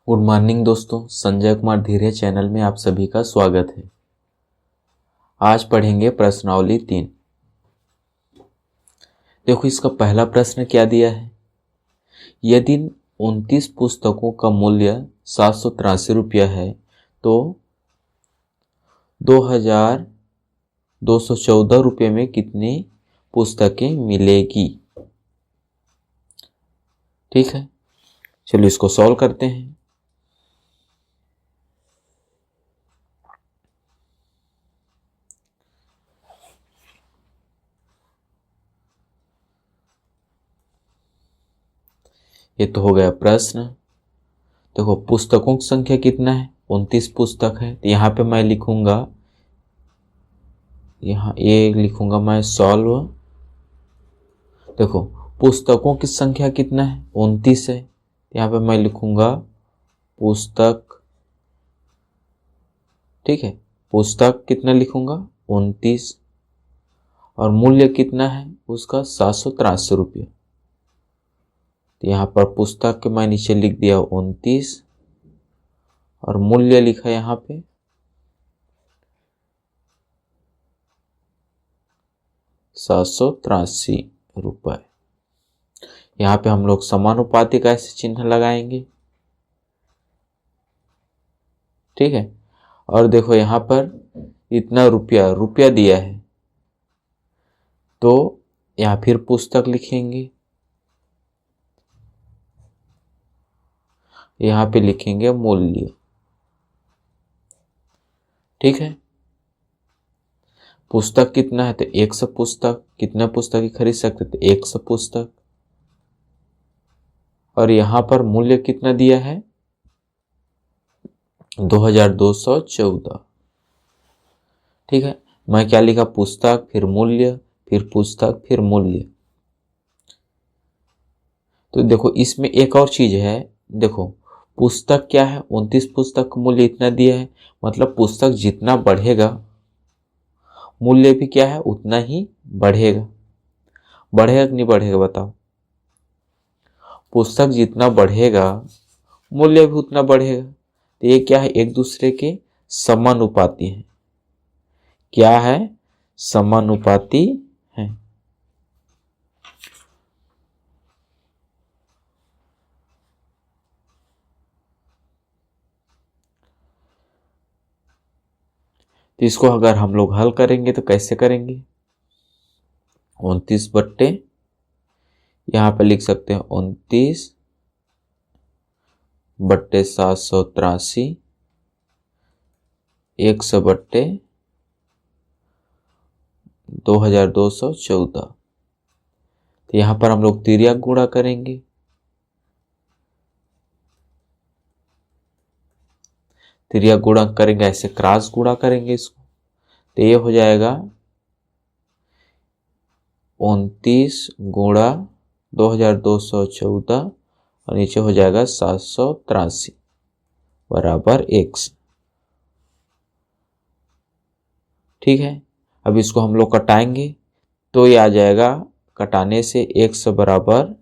Good morning दोस्तों, संजय कुमार धीरे channel में आप सभी का स्वागत है। आज पढ़ेंगे प्रश्नावली 3। देखो इसका पहला प्रश्न क्या दिया है। यदि 29 पुस्तकों का मूल्य 783 रुपया है तो 2214 रुपये में कितनी पुस्तकें मिलेगी। ठीक है, चलिए इसको सॉल्व करते हैं। ये तो हो गया प्रश्न। देखो पुस्तकों की संख्या कितना है, 29 पुस्तक है। तो यहाँ पे मैं लिखूंगा, यहाँ ये लिखूंगा मैं सॉल्व। देखो पुस्तकों की संख्या कितना है, 29 है। यहाँ पे मैं लिखूंगा पुस्तक। ठीक है, पुस्तक कितना लिखूंगा 29 और मूल्य कितना है उसका 783 रुपये। तो यहाँ पर पुस्तक के मैं नीचे लिख दिया 29 और मूल्य लिखा यहाँ पे 783 रुपये। यहाँ पे हम लोग समानुपाती का ऐसे चिन्ह लगाएंगे। ठीक है, और देखो यहाँ पर इतना रुपया दिया है तो यहाँ फिर पुस्तक लिखेंगे, यहाँ पे लिखेंगे मूल्य। ठीक है, पुस्तक कितना है तो 100 पुस्तक। कितना पुस्तक ही खरीद सकते थे, 100 पुस्तक। और यहाँ पर मूल्य कितना दिया है 2214। ठीक है, मैं क्या लिखा, पुस्तक फिर मूल्य फिर पुस्तक फिर मूल्य। तो देखो इसमें एक और चीज है। देखो पुस्तक क्या है, 29 पुस्तक का मूल्य इतना दिया है, मतलब पुस्तक जितना बढ़ेगा मूल्य भी क्या है उतना ही बढ़ेगा। बढ़ेगा कि नहीं बढ़ेगा बताओ। पुस्तक जितना बढ़ेगा मूल्य भी उतना बढ़ेगा। तो ये क्या है, एक दूसरे के समानुपाती है। क्या है, समानुपाती है। तो इसको अगर हम लोग हल करेंगे तो कैसे करेंगे, 29 बट्टे यहाँ पे लिख सकते हैं 29 बट्टे 783, 100 बट्टे 2214। तो यहाँ पर हम लोग तिर्यक गुणा करेंगे। तिर्यक गुणा करेंगे, ऐसे क्रॉस गुणा करेंगे इसको। तो ये हो जाएगा 29 गुणा 2214 और नीचे हो जाएगा 783 बराबर 100। ठीक है, अब इसको हम लोग कटाएंगे तो ये आ जाएगा, कटाने से 100 बराबर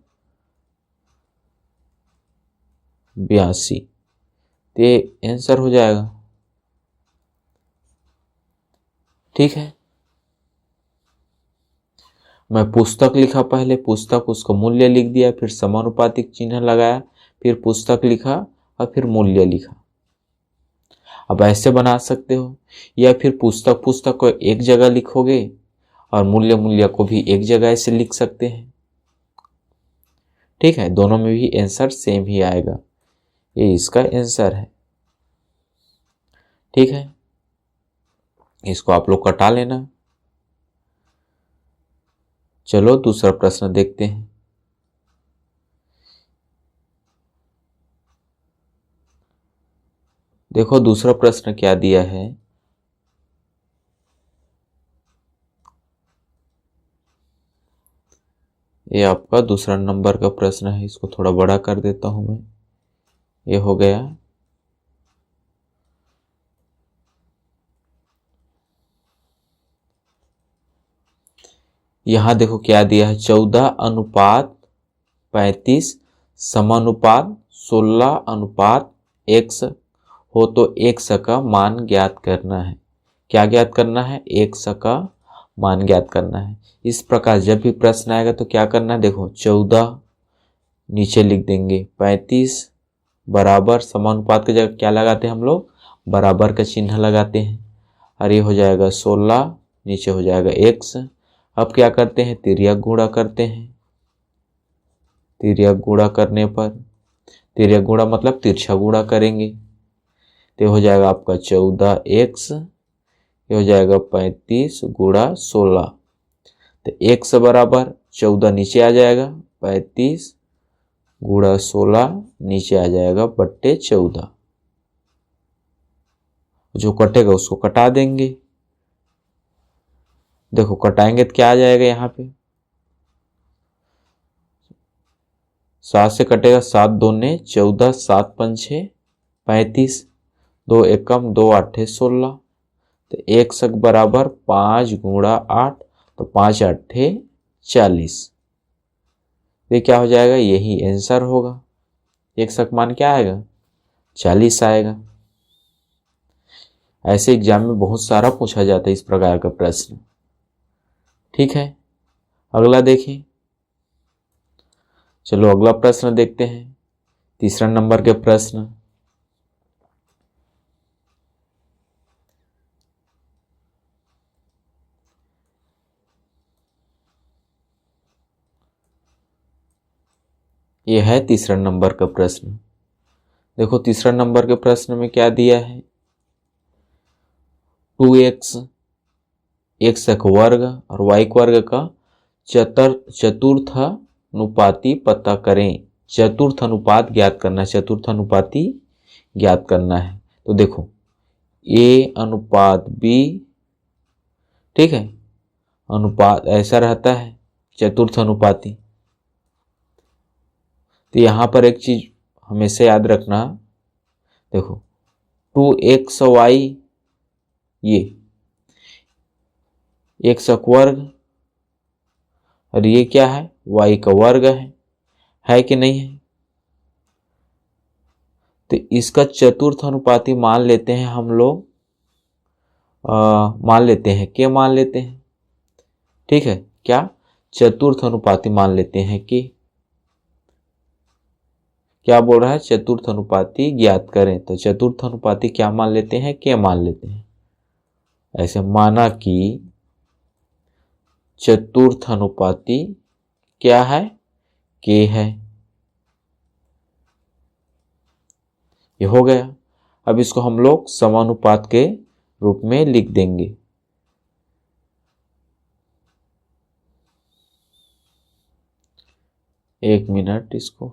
82। तो ये आंसर हो जाएगा। ठीक है, मैं पुस्तक लिखा, पहले पुस्तक उसका मूल्य लिख दिया, फिर समानुपातिक चिन्ह लगाया, फिर पुस्तक लिखा और फिर मूल्य लिखा। अब ऐसे बना सकते हो, या फिर पुस्तक को एक जगह लिखोगे और मूल्य को भी एक जगह ऐसे लिख सकते हैं। ठीक है, दोनों में भी आंसर सेम ही आएगा। ये इसका आंसर है। ठीक है, इसको आप लोग कटा लेना। चलो दूसरा प्रश्न देखते हैं। देखो दूसरा प्रश्न क्या दिया है। ये आपका दूसरा नंबर का प्रश्न है। इसको थोड़ा बड़ा कर देता हूं मैं। ये हो गया। यहां देखो क्या दिया है, 14:35 समानुपात 16:1 x हो तो x का मान ज्ञात करना है। क्या ज्ञात करना है? x का मान ज्ञात करना है। इस प्रकार जब भी प्रश्न आएगा तो क्या करना है? देखो 14 नीचे लिख देंगे, 35 बराबर, समानुपात की जगह क्या लगाते हैं हम लोग? बराबर का चिन्ह लगाते हैं। और ये हो जाएगा 16, नीचे हो जाएगा x। अब क्या करते हैं? तिर्यक गुणा करते हैं। तिर्यक गुणा करने पर, तिर्यक गुणा मतलब तिरछा गुणा करेंगे, तो हो जाएगा आपका 14x, ये हो जाएगा 35 गुणा 16। तो x बराबर 14 नीचे आ जाएगा, 35 गुणा 16 नीचे आ जाएगा बट्टे 14। जो कटेगा उसको कटा देंगे। देखो कटाएंगे तो क्या आ जाएगा यहाँ पे? 7 से कटेगा, 7 दूने 14, 7 पंचे 35, 2 एकम 2 आठे 16। तो एक सक बराबर 5 गुणा 8, तो 5 आठे 40। ये क्या हो जाएगा? यही आंसर होगा। एक सक मान क्या आएगा? 40 आएगा। ऐसे एग्जाम में बहुत सारा पूछा जाता है इस प्रकार का प्रश्न। ठीक है, अगला देखिए। चलो अगला प्रश्न देखते हैं, तीसरा नंबर के प्रश्न। यह है तीसरा नंबर का प्रश्न। देखो तीसरा नंबर के प्रश्न में क्या दिया है? 2x x का वर्ग और y का वर्ग का चतुर्थ अनुपाती पता करें। चतुर्थ अनुपात ज्ञात करना है, चतुर्थ अनुपाती ज्ञात करना है। तो देखो a अनुपात b, ठीक है, अनुपात ऐसा रहता है चतुर्थ अनुपाती। तो यहां पर एक चीज हमेशा याद रखना, देखो 2xy, ये x का वर्ग और ये क्या है? y का वर्ग है कि नहीं है? तो इसका चतुर्थ अनुपाती मान लेते हैं हम लोग, मान लेते हैं, क्या मान लेते हैं? ठीक है, क्या? चतुर्थ अनुपाती मान लेते हैं कि क्या बोल रहा है? चतुर्थ अनुपाती ज्ञात करें। तो चतुर्थ अनुपाती क्या मान लेते हैं? क्या मान लेते हैं। ऐसे माना कि चतुर्थ अनुपाती क्या है? के है। ये हो गया। अब इसको हम लोग समानुपात के रूप में लिख देंगे। एक मिनट, इसको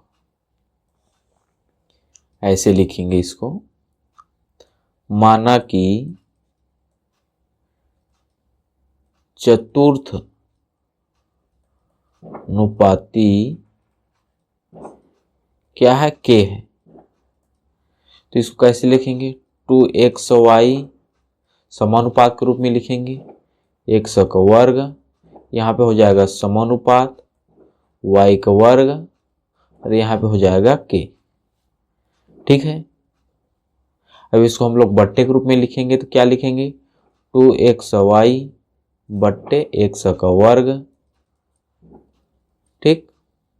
ऐसे लिखेंगे, इसको माना कि चतुर्थ अनुपाती क्या है? के है। तो इसको कैसे लिखेंगे? 2xy समानुपात के रूप में लिखेंगे, x का वर्ग, यहाँ पे हो जाएगा समानुपात y का वर्ग और यहाँ पे हो जाएगा k। ठीक है, अब इसको हम लोग बट्टे के रूप में लिखेंगे तो क्या लिखेंगे? 2xy बट्टे x का वर्ग, ठीक,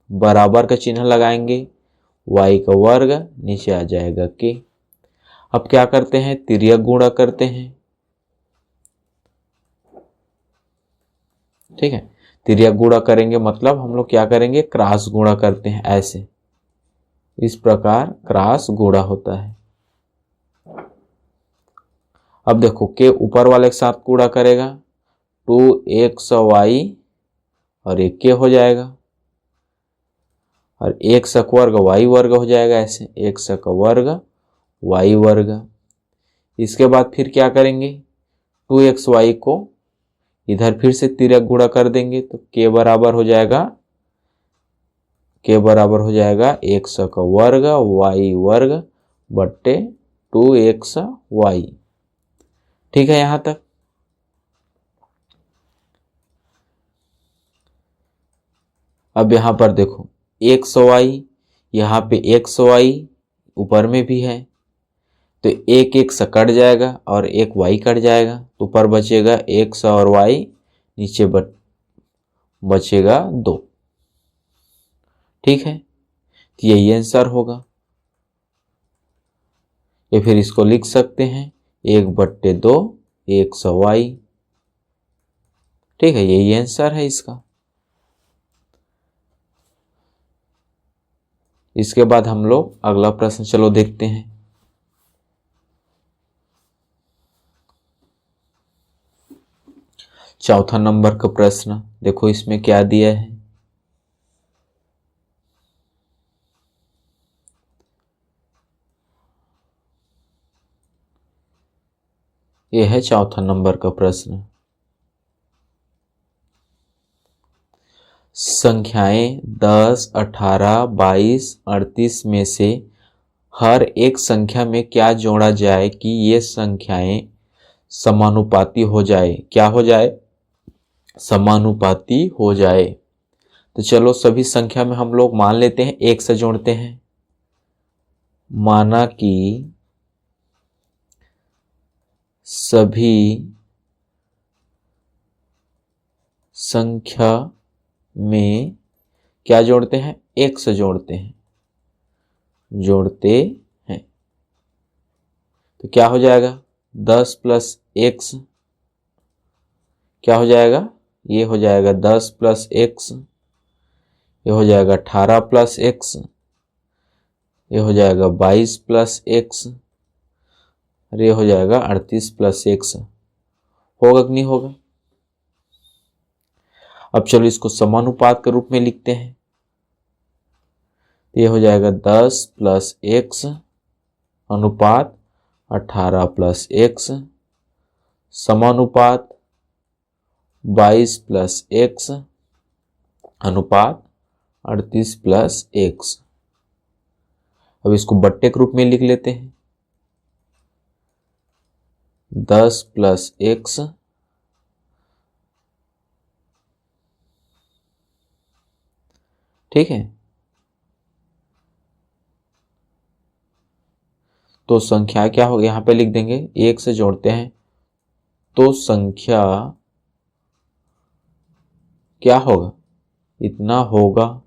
बराबर का चिन्ह लगाएंगे, y का वर्ग नीचे आ जाएगा k। अब क्या करते हैं? तिर्यक गुणा करते हैं। ठीक है, तिर्यक गुणा करेंगे मतलब हम लोग क्या करेंगे? क्रॉस गुणा करते हैं। ऐसे इस प्रकार क्रॉस गुणा होता है। अब देखो के ऊपर वाले के साथ गुणा करेगा, 2xy और एक के हो जाएगा और एक का वर्ग y वर्ग हो जाएगा। ऐसे एक का वर्ग y वर्ग। इसके बाद फिर क्या करेंगे? 2xy को इधर फिर से तिर्यक गुणा कर देंगे तो के बराबर हो जाएगा, के बराबर हो जाएगा x का वर्ग y वर्ग बट्टे 2xy। ठीक है यहां तक। अब यहां पर देखो xy, यहाँ पे xy ऊपर में भी है तो एक एक से कट जाएगा और एक y कट जाएगा, तो ऊपर बचेगा x और y, नीचे बचेगा 2। ठीक है, तो यही आंसर होगा। या फिर इसको लिख सकते हैं 1/2 x y। ठीक है, यही आंसर है इसका। इसके बाद हम लोग अगला प्रश्न चलो देखते हैं। चौथा नंबर का प्रश्न देखो, इसमें क्या दिया है। यह है चौथा नंबर का प्रश्न। संख्याएं 10, 18, 22, 38 में से हर एक संख्या में क्या जोड़ा जाए कि ये संख्याएं समानुपाती हो जाए। क्या हो जाए? समानुपाती हो जाए। तो चलो सभी संख्या में हम लोग मान लेते हैं, एक से जोड़ते हैं। माना कि सभी संख्या में क्या जोड़ते हैं? एक से जोड़ते हैं, तो क्या हो जाएगा? 10 प्लस x, क्या हो जाएगा? ये हो जाएगा 10 प्लस x, ये हो जाएगा 18 प्लस x, ये हो जाएगा 22 प्लस x, और ये हो जाएगा 38 प्लस x। होगा कि नहीं होगा? अब चलो इसको समानुपात के रूप में लिखते हैं। ये हो जाएगा 10 प्लस x अनुपात 18 प्लस x समानुपात 22 प्लस x अनुपात 38 प्लस x। अब इसको बट्टे के रूप में लिख लेते हैं। 10 प्लस x ठीक है, तो संख्या क्या होगी? यहां पे लिख देंगे, एक से जोड़ते हैं तो संख्या क्या होगा? इतना होगा।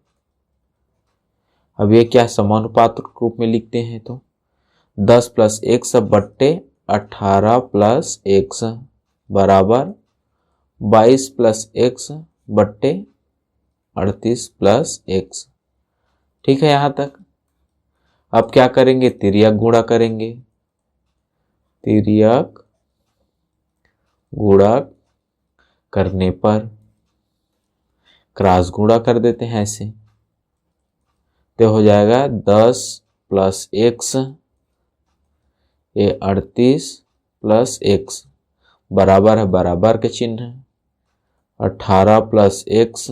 अब ये क्या समानुपात रूप में लिखते हैं, तो 10 प्लस x बट्टे 18 प्लस x बराबर 22 प्लस x बट्टे 38 प्लस x। ठीक है यहां तक। अब क्या करेंगे? तिर्यक गुणा करेंगे। तिर्यक गुणा करने पर क्रॉस गुणा कर देते हैं ऐसे, तो हो जाएगा 10 प्लस x, ये 38 प्लस x बराबर है बराबर के चिन्ह, 18 प्लस x,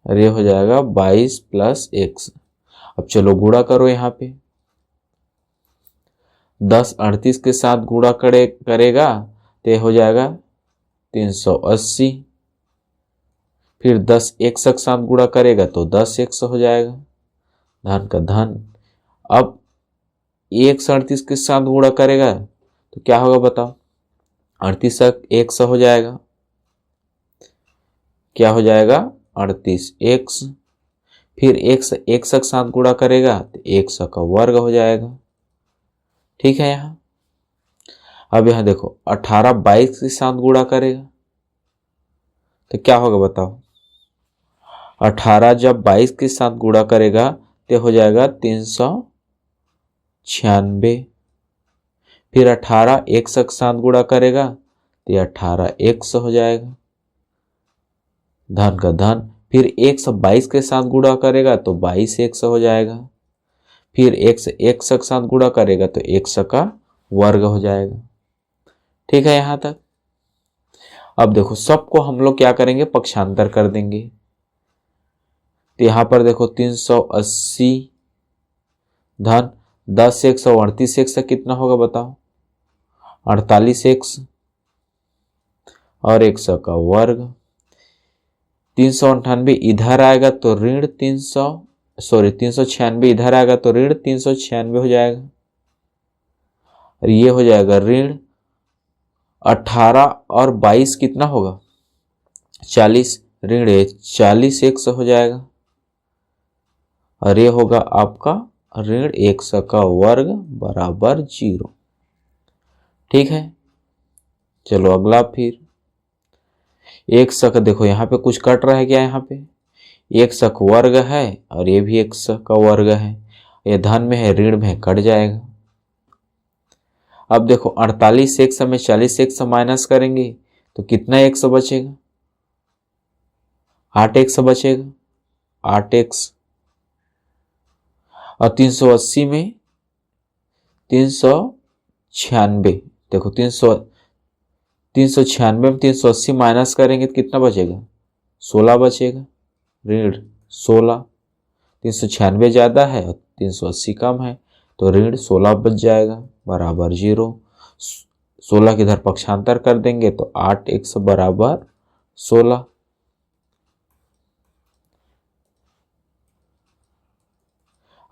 और ये हो जाएगा 22 प्लस x। अब चलो गुणा करो। यहाँ पे 10 38 के साथ गुणा करेगा तो ये हो जाएगा 380। फिर 10 x के साथ गुणा करेगा तो 10x हो जाएगा, धन का धन। अब 1 38 के साथ गुणा करेगा तो क्या होगा बताओ? 38 1 हो जाएगा, क्या हो जाएगा? 38x। फिर 1 के साथ गुणा करेगा तो 1 का वर्ग हो जाएगा। ठीक है यहां। अब यहां देखो 18 22 के साथ गुणा करेगा तो क्या होगा बताओ? 18 जब 22 के साथ गुणा करेगा तो हो जाएगा 396। फिर 18 1 के साथ गुणा करेगा तो 18x हो जाएगा, धन का धन। फिर 122 के साथ गुणा करेगा तो 22x हो जाएगा। फिर 1 के साथ गुणा करेगा तो 1 का वर्ग हो जाएगा। ठीक है यहां तक। अब देखो सबको हम लोग क्या करेंगे? पक्षांतर कर देंगे। तो यहां पर देखो 380 धन 10x और 38x कितना होगा बताओ? 48x और 100 का वर्ग। 398 इधर आएगा तो ऋण 396 इधर आएगा तो ऋण 396 हो जाएगा। और ये हो जाएगा ऋण 18 और 22 कितना होगा 40, ऋण 40 100 हो जाएगा और ये होगा आपका ऋण 100 का वर्ग बराबर 0। ठीक है, चलो अगला फिर 100 का देखो यहाँ पे कुछ कट रहा है क्या, यहाँ पे 100 का वर्ग है और ये भी 100 का वर्ग है, ये धन में है ऋण में कट जाएगा। अब देखो 48 100 में 40 100 माइनस करेंगे तो कितना 100 बचेगा, 8 100 बचेगा, 8x। और 380 में 396, देखो 396 में 380 माइनस करेंगे तो कितना बचेगा 16 बचेगा, ऋण 16। 396 ज़्यादा है और 380 कम है तो ऋण 16 बच जाएगा बराबर 0। 16 के इधर पक्षांतर कर देंगे तो 8x बराबर 16।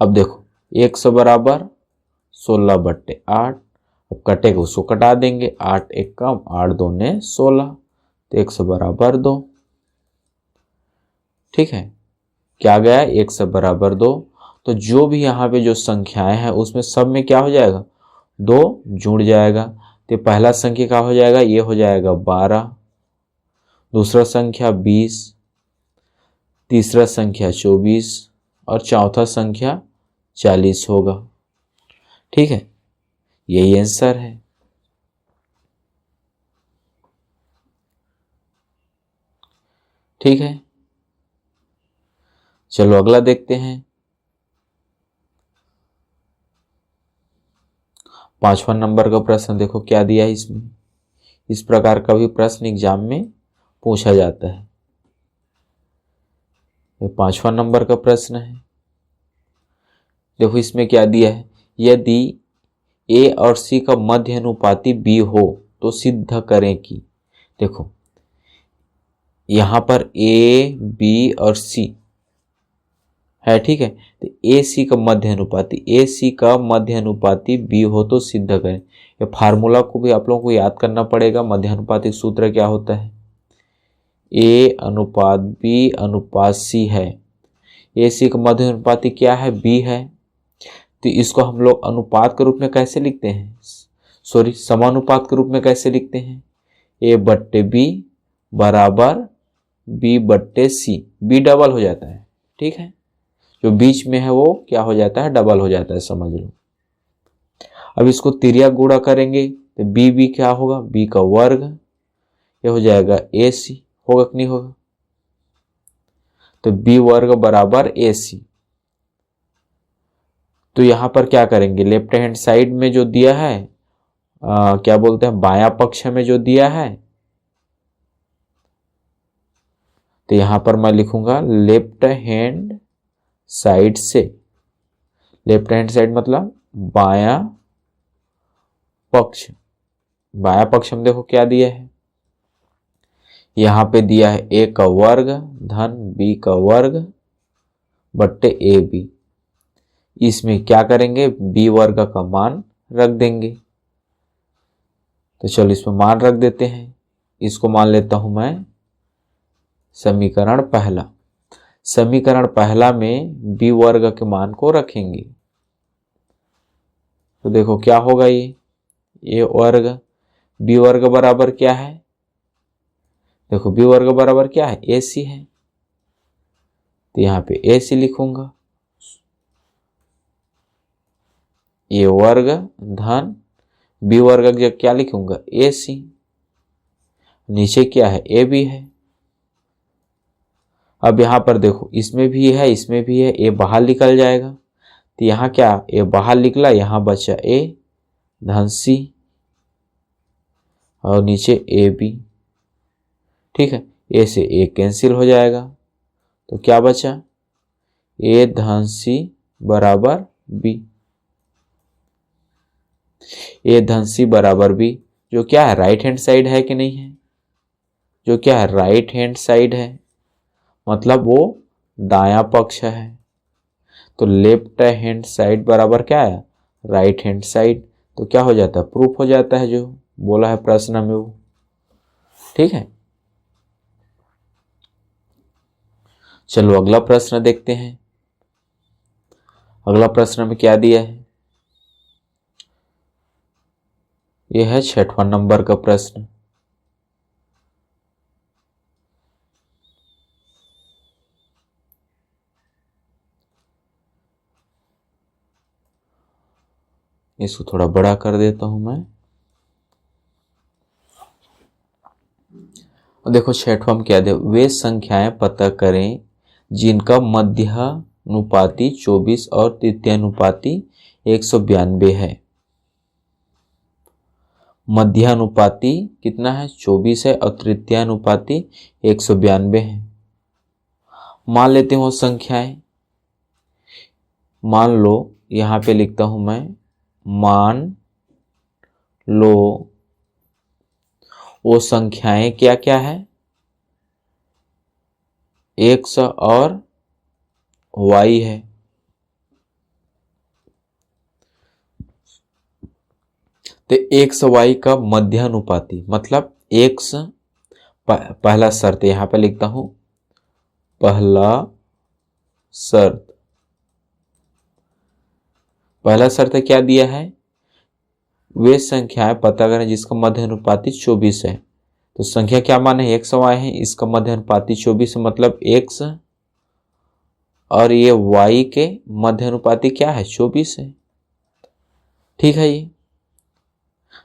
अब देखो 100 बराबर 16/8, अब कटेगा उसको कटा देंगे, 8 1 कम 8 2 ने 16 तो 100 बराबर 2। ठीक है, क्या गया 100 बराबर 2। तो जो भी यहाँ पे जो संख्याएं हैं उसमें सब में क्या हो जाएगा 2 जुड़ जाएगा। तो पहला संख्या क्या हो जाएगा, ये हो जाएगा 12, दूसरा संख्या 20, तीसरा संख्या 24 और चौथा संख्या 40 होगा। ठीक है, यही आंसर है। ठीक है, चलो अगला देखते हैं। 5वां नंबर का प्रश्न देखो क्या दिया है इसमें। इस प्रकार का भी प्रश्न एग्जाम में पूछा जाता है। ये 5वां नंबर का प्रश्न है। देखो इसमें क्या दिया है, यदि ए और सी का मध्य अनुपाती बी हो तो सिद्ध करें कि। देखो यहां पर ए बी और सी है, ठीक है, तो ए सी का मध्य अनुपाती बी हो तो सिद्ध करें। ये फार्मूला को भी आप लोगों को याद करना पड़ेगा। मध्य अनुपातिक सूत्र क्या होता है, ए अनुपात बी अनुपात सी है। ए सी का मध्य अनुपाती क्या है, बी है, तो इसको हम लोग अनुपात के रूप में कैसे लिखते हैं, सॉरी समानुपात के रूप में कैसे लिखते हैं, ए बट्टे बी बराबर बी बट्टे सी। बी डबल हो जाता है, ठीक है, जो बीच में है वो क्या हो जाता है, डबल हो जाता है, समझ लो। अब इसको तिर्यक गुणा करेंगे तो बी बी क्या होगा, बी का वर्ग, ये हो जाएगा ए सी, होगा कि नहीं होगा, तो बी वर्ग बराबर ए सी। तो यहां पर क्या करेंगे, लेफ्ट हैंड साइड में जो दिया है क्या बोलते हैं, बायां पक्ष में जो दिया है, तो यहां पर मैं लिखूंगा लेफ्ट हैंड साइड से। लेफ्ट हैंड साइड मतलब बायां पक्ष। बायां पक्ष में देखो क्या दिया है, यहां पे दिया है ए का वर्ग धन बी का वर्ग बट्टे ए बी। इसमें क्या करेंगे, बी वर्ग का मान रख देंगे। तो चलो इसमें मान रख देते हैं। इसको मान लेता हूं मैं समीकरण पहला। समीकरण पहला में बी वर्ग के मान को रखेंगे तो देखो क्या होगा, ये वर्ग बी वर्ग बराबर क्या है, देखो बी वर्ग बराबर क्या है, ए सी है, तो यहां पे ए सी लिखूंगा, ये वर्ग धन बी वर्ग की जगह क्या लिखूंगा, ए सी, नीचे क्या है, ए बी है। अब यहां पर देखो इसमें भी है इसमें भी है, ए बाहर निकल जाएगा, तो यहां क्या, ए बाहर निकला, यहां बचा ए धन सी और नीचे ए बी। ठीक है, ए से ए कैंसिल हो जाएगा, तो क्या बचा, ए धन सी बराबर बी। ए धन सी बराबर बी, जो क्या है राइट हैंड साइड है कि नहीं है, जो क्या है राइट हैंड साइड है, मतलब वो दायां पक्ष है। तो लेफ्ट हैंड साइड बराबर क्या है, राइट हैंड साइड। तो क्या हो जाता है, प्रूफ हो जाता है जो बोला है प्रश्न में वो। ठीक है, चलो अगला प्रश्न देखते हैं। अगला प्रश्न में क्या दिया है, यह है 6वां नंबर का प्रश्न। इसको थोड़ा बड़ा कर देता हूं मैं। देखो 6वां में क्या दे, वे संख्याएं पता करें जिनका मध्यानुपाती 24 और तृतीयानुपाती 192 है। मध्यानुपाती कितना है, 24 है, और तृतीयानुपाती 192 है। मान लेते हो संख्याएं, मान लो यहां पे लिखता हूं मैं, मान लो वो संख्याएं क्या क्या है, x और y है। तो x y का मध्यानुपाती मतलब x, पहला शर्त यहां पे लिखता हूं, पहला शर्त, पहला शर्त क्या दिया है, वे संख्याएं पता करें जिसका मध्यानुपाती 24 है। तो संख्या क्या मान है, x y है, इसका मध्यानुपाती 24 मतलब x और ये y के मध्यानुपाती क्या है, 24 है। ठीक है, ये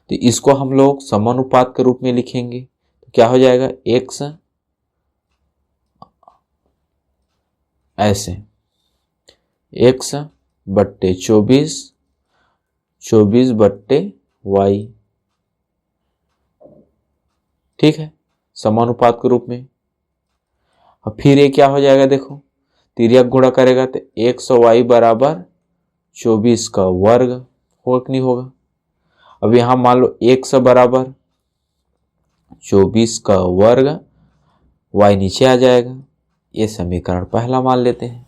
तो इसको हम लोग समानुपात के रूप में लिखेंगे। तो क्या हो जाएगा, x ऐसे x बट्टे 24, 24 बट्टे y। ठीक है, समानुपात के रूप में। अब फिर ये क्या हो जाएगा, देखो तिर्यक गुणा करेगा तो x और y बराबर 24 का वर्ग, होगा कि नहीं होगा। अब यहां मान लो x बराबर 24 का वर्ग, y नीचे आ जाएगा। ये समीकरण पहला मान लेते हैं।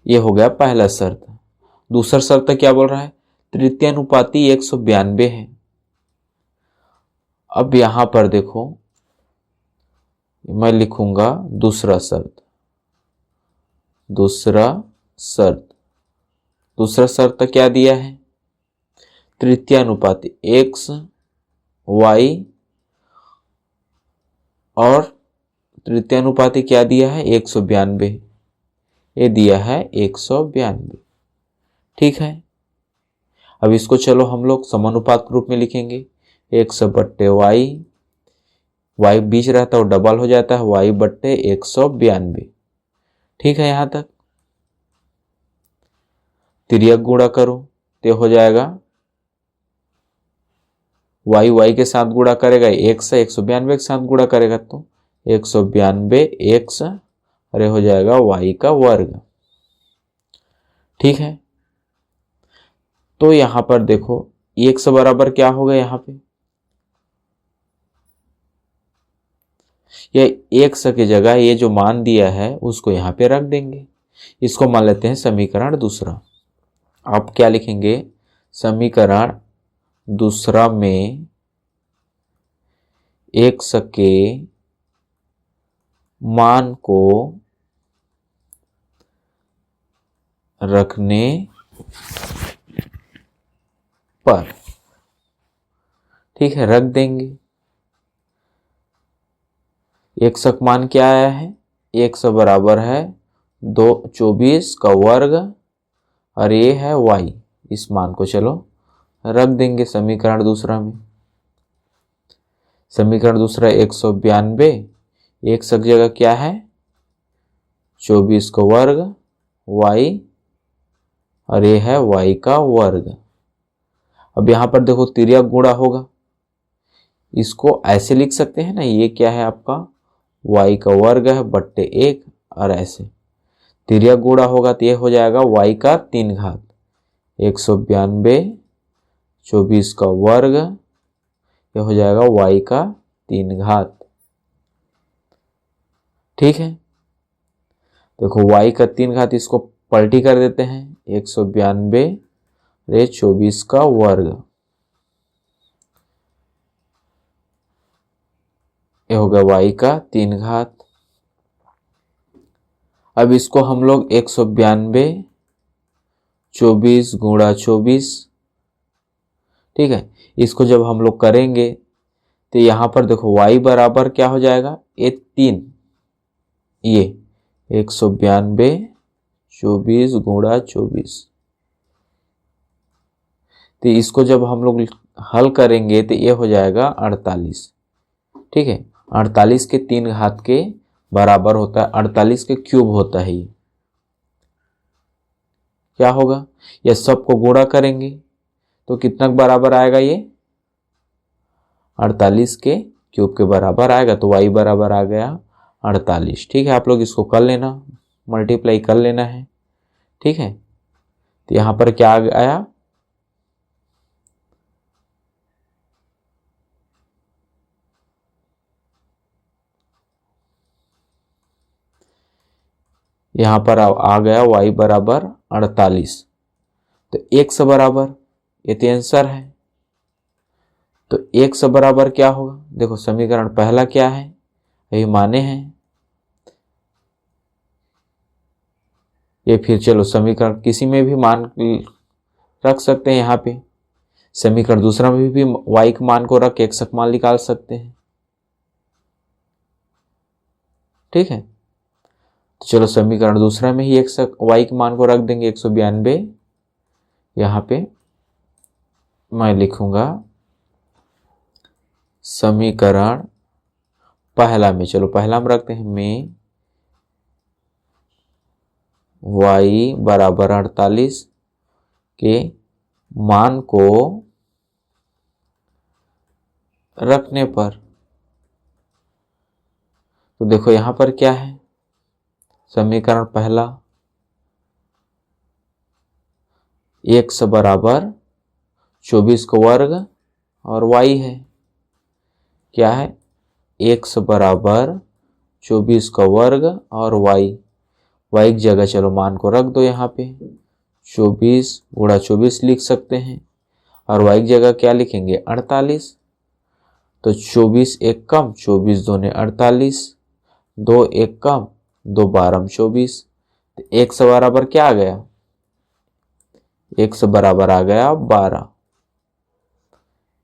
ये हो गया पहला शर्त। दूसरा शर्त क्या बोल रहा है, तृतीयानुपाती 192 है। अब यहां पर देखो मैं लिखूंगा दूसरा शर्त, दूसरा शर्त, दूसरा शर्त क्या दिया है, तृतीयानुपाती x y और तृतीयानुपाती क्या दिया है, 192, ये दिया है 192। ठीक है, अब इसको चलो हम लोग समानुपात के रूप में लिखेंगे, x बट्टे y बीच रहता है और डबल हो जाता है, y बट्टे 192। ठीक है, यहां तक तिर्यक गुणा करो तो हो जाएगा, y के साथ गुणा करेगा, x 192 के साथ गुणा करेगा तो 192 x, अरे हो जाएगा y का वर्ग। ठीक है, तो यहां पर देखो x बराबर क्या होगा, यहां पे ये x की जगह ये जो मान दिया है उसको यहां पे रख देंगे। इसको मान लेते हैं समीकरण दूसरा। आप क्या लिखेंगे, समीकरण दूसरा में x के मान को रखने पर, ठीक है, रख देंगे। x का मान क्या आया है, x बराबर है 24 का वर्ग और ये है y। इस मान को चलो रख देंगे समीकरण दूसरा में। समीकरण दूसरा 192, x की जगह क्या है 24 का वर्ग y और ये है y का वर्ग। अब यहां पर देखो तिर्यक गुणा होगा, इसको ऐसे लिख सकते हैं ना, ये क्या है आपका y का वर्ग है बट्टे 1, और ऐसे तिर्यक गुणा होगा तो ये हो जाएगा y का 3 घात, 192 24 का वर्ग, ये हो जाएगा y का 3 घात। ठीक है, देखो y का 3 घात, इसको पलटी कर देते हैं, 192 ये 24 का वर्ग, ये हो गया y का 3 घात। अब इसको हम लोग 192 24 गुणा 24, ठीक है, इसको जब हम लोग करेंगे तो यहां पर देखो y बराबर क्या हो जाएगा, ये 3, ये 192 24 गुणा 24, तो इसको जब हम लोग हल करेंगे तो ये हो जाएगा 48, ठीक है। 48 के 3 घात के बराबर होता है, 48 के क्यूब होता है ये। क्या होगा, ये सबको गुणा करेंगे तो कितना बराबर आएगा, ये 48 के क्यूब के बराबर आएगा, तो y बराबर आ गया 48, ठीक है। आप लोग इसको कर लेना, मल्टीप्लाई कर लेना है, ठीक है। तो यहां पर क्या आया, यहां पर आ गया y बराबर 48, तो x बराबर, ये तो आंसर है, तो x बराबर क्या होगा, देखो समीकरण पहला क्या है, यही माने हैं, ये फिर चलो समीकरण किसी में भी मान रख सकते हैं, यहाँ पे समीकरण दूसरा में भी y के मान को रख x का मान निकाल सकते हैं, ठीक है। तो चलो समीकरण दूसरा में ही x y के मान को रख देंगे 192, यहाँ पे मैं लिखूंगा समीकरण पहला में, चलो पहला में रखते हैं, में y बराबर 48 के मान को रखने पर, तो देखो यहां पर क्या है, समीकरण पहला x बराबर 24 का वर्ग और y है, क्या है, x बराबर 24 का वर्ग और y की जगह चलो मान को रख दो, यहाँ पे 24 गुणा 24 लिख सकते हैं, और y की जगह क्या लिखेंगे 48, तो 24 एक कम 24 दूने 48, 2 एक कम 2 12 24, तो x बराबर क्या आ गया, x बराबर आ गया 12,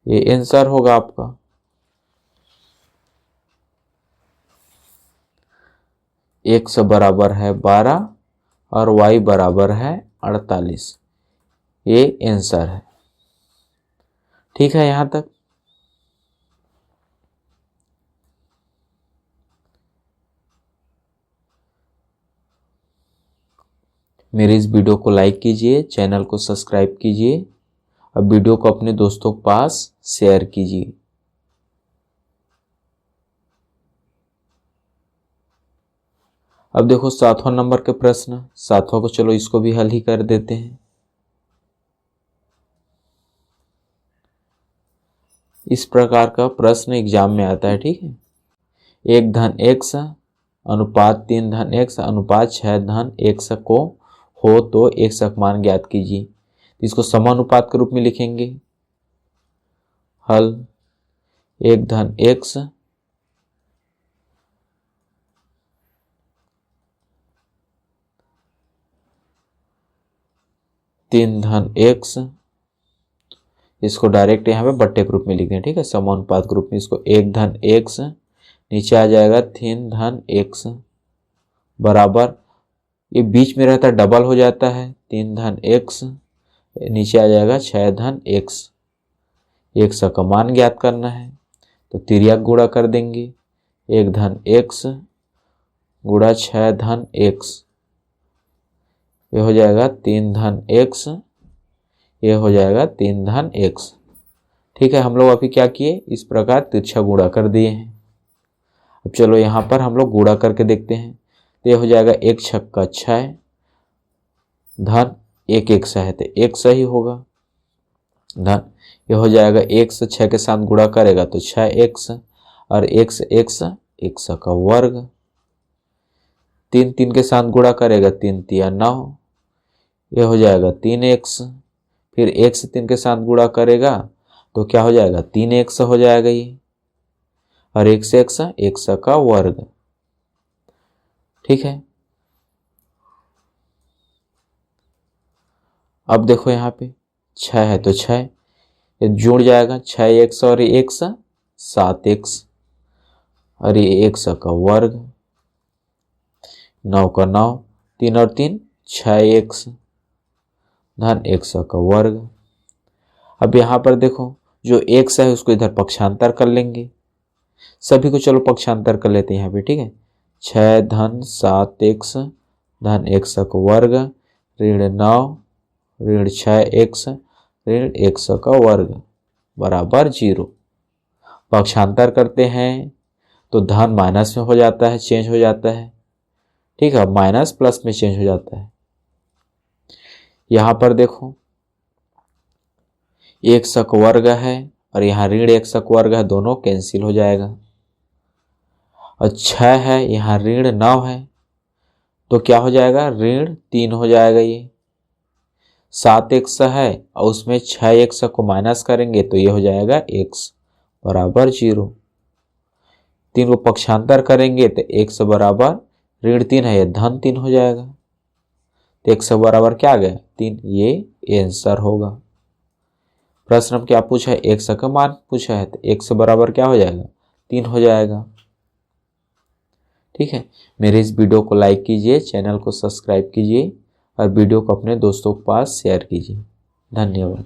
ये आंसर होगा आपका। x बराबर है 12 और y बराबर है 48, ये आंसर है, ठीक है। यहां तक मेरे इस वीडियो को लाइक कीजिए, चैनल को सब्सक्राइब कीजिए, और वीडियो को अपने दोस्तों के पास शेयर कीजिए। अब देखो 7वां नंबर के प्रश्न, 7वां को चलो इसको भी हल ही कर देते हैं। इस प्रकार का प्रश्न एग्जाम में आता है, ठीक है। 1 धन x अनुपात 3 धन x अनुपात 6 धन x को हो तो x का मान ज्ञात कीजिए। इसको समानुपात के रूप में लिखेंगे। हल 1 धन x 3 धन x, इसको डायरेक्ट यहाँ पे बट्टे के रूप में लिख दें, ठीक है, समानुपात के रूप में। इसको 1 धन x नीचे आ जाएगा 3 धन x बराबर, ये बीच में रहता है डबल हो जाता है, 3 धन x नीचे आ जाएगा 6 धन x, x का मान ज्ञात करना है तो तिर्यक गुणा कर देंगे। 1 धन x गुणा 6 धन x, ये हो जाएगा 3 धन x, ये हो जाएगा 3 धन x, ठीक है। हम लोग अभी क्या किए, इस प्रकार तिरछा गुणा कर दिए हैं। अब चलो यहाँ पर हम लोग गुणा करके देखते हैं, तो ये हो जाएगा 1 छक्का 6 धन 1 1 है तो 1 सही होगा, धन ये हो जाएगा 1 से 6 के साथ गुणा करेगा तो 6x, और 1 से x का वर्ग, 3 3 के साथ गुणा करेगा 3 तिया 9, ये हो जाएगा 3x, फिर 1 से 3 के साथ गुणा करेगा तो क्या हो जाएगा, 3 1 हो जाएगा ये, और 1 से 1 का वर्ग। ठीक है, अब देखो यहाँ पे 6 है तो 6 ये जुड़ जाएगा, 6 1 और 1 7 1 और ये 1 का वर्ग, 9 का 9, 3 और 3 6 1 धन 1 का वर्ग। अब यहाँ पर देखो जो 1 है उसको इधर पक्षांतर कर लेंगे, सभी को चलो पक्षांतर कर लेते हैं यहाँ पे। ठीक है, 6 धन 7 1 धन 1 का वर्ग ऋण 9 ऋण 6 1 ऋण 1 का वर्ग बराबर 0। पक्षांतर करते हैं तो धन माइनस में हो जाता है, चेंज हो जाता है। ठीक है, माइनस प्लस में चेंज हो जाता है। यहां पर देखो 1 का वर्ग है और यहाँ ऋण 1 का वर्ग है, दोनों कैंसिल हो जाएगा। और 6 है, यहाँ ऋण 9 है तो क्या हो जाएगा, ऋण 3 हो जाएगा। ये 7 1 है और उसमें 6 1 को माइनस करेंगे तो ये हो जाएगा x बराबर 0। 3 को पक्षांतर करेंगे तो x बराबर ऋण 3 है, ये धन 3 हो जाएगा। तो x बराबर क्या आ गया, 3। ये आंसर होगा। प्रश्न में क्या पूछा है, x का मान पूछा है, तो x बराबर क्या हो जाएगा, 3 हो जाएगा। ठीक है, मेरे इस वीडियो को लाइक कीजिए, चैनल को सब्सक्राइब कीजिए और वीडियो को अपने दोस्तों के पास शेयर कीजिए। धन्यवाद।